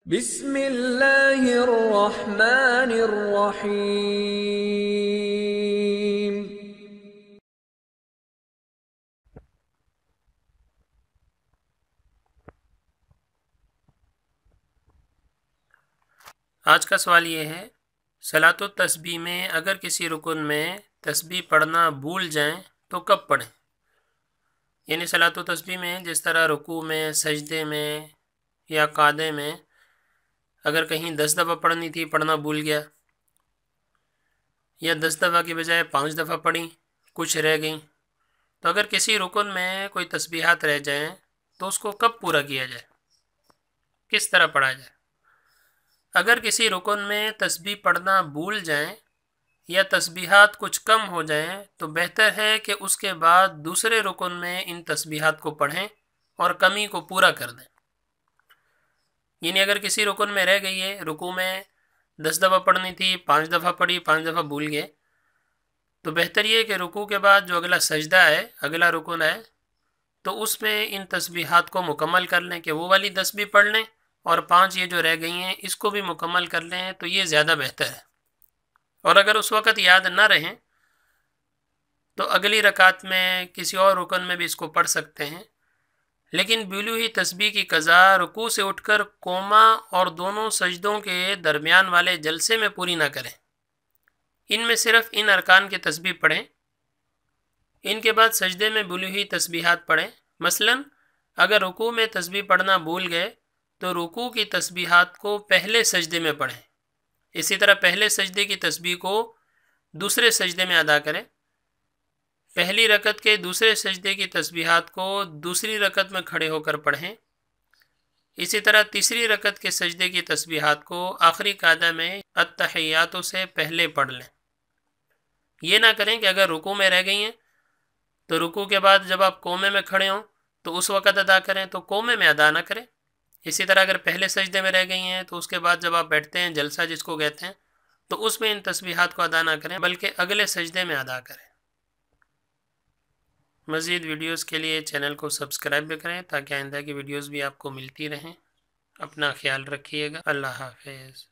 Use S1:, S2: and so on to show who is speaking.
S1: بسم اللہ الرحمن الرحیم۔
S2: آج کا سوال یہ ہے، صلاۃ التسبیح میں اگر کسی رکن میں تسبیح پڑھنا بھول جائیں تو کب پڑھیں؟ یعنی صلاۃ التسبیح میں جس طرح رکوع میں، سجدے میں یا قعدے میں اگر کہیں 10 دفعہ پڑھنی تھی، پڑھنا بھول گیا، یا 10 دفعہ کی بجائے 5 دفعہ پڑھیں، کچھ رہ گئیں، تو اگر کسی رکن میں کوئی تسبیحات رہ جائیں تو اس کو کب پورا کیا جائے، کس طرح پڑھا جائے؟ اگر کسی رکن میں تسبیح پڑھنا بھول جائیں یا تسبیحات کچھ کم ہو جائیں تو بہتر ہے کہ اس کے بعد دوسرے رکن میں ان تسبیحات کو پڑھیں اور کمی کو پورا کر دیں۔ یعنی اگر کسی رکن میں رہ گئی ہے، رکوع میں 10 دفعہ پڑھنی تھی، 5 دفعہ پڑھی، 5 دفعہ بھول گئے، تو بہتر یہ کہ رکوع کے بعد جو اگلا سجدہ ہے، اگلا رکن ہے، تو اس میں ان تسبیحات کو مکمل کر لیں کہ وہ والی 10 بھی پڑھ لیں اور 5 یہ جو رہ گئی ہیں اس کو بھی مکمل کر لیں، تو یہ زیادہ بہتر ہے۔ اور اگر اس وقت یاد نہ رہیں تو اگلی رکعت میں کسی اور رکن میں بھی اس کو پڑھ سکتے ہیں، لیکن بھولی ہوئی تسبیح کی قضا رکوع سے اٹھ کر قوما اور دونوں سجدوں کے درمیان والے جلسے میں پوری نہ کریں۔ ان میں صرف ان ارکان کی تسبیح پڑھیں، ان کے بعد سجدے میں بھولی ہوئی تسبیحات پڑھیں۔ مثلا اگر رکوع میں تسبیح پڑھنا بھول گئے تو رکوع کی تسبیحات کو پہلے سجدے میں پڑھیں، اسی طرح پہلے سجدے کی تسبیح کو دوسرے سجدے میں ادا کریں، پہلی رکعت کے دوسرے سجدے کی تسبیحات کو دوسری رکعت میں کھڑے ہو کر پڑھیں، اسی طرح تیسری رکعت کے سجدے کی تسبیحات کو آخری قاعدہ میں التحیات سے پہلے پڑھ لیں۔ یہ نہ کریں کہ اگر رکوع میں رہ گئی ہیں تو رکوع کے بعد جب آپ قومے میں کھڑے ہوں تو اس وقت ادا کریں، تو قومے میں ادا نہ کریں۔ اسی طرح اگر پہلے سجدے میں رہ گئی ہیں تو اس کے بعد جب آپ بیٹھتے ہیں، جلسہ جس کو کہتے ہیں، تو اس میں ان تسبیحات کو ادا نہ کریں بلکہ اگلے سجدے میں ادا کریں۔ مزید ویڈیوز کے لیے چینل کو سبسکرائب بھی کریں تاکہ آئندہ کی ویڈیوز بھی آپ کو ملتی رہیں۔ اپنا خیال رکھیے گا۔ اللہ حافظ۔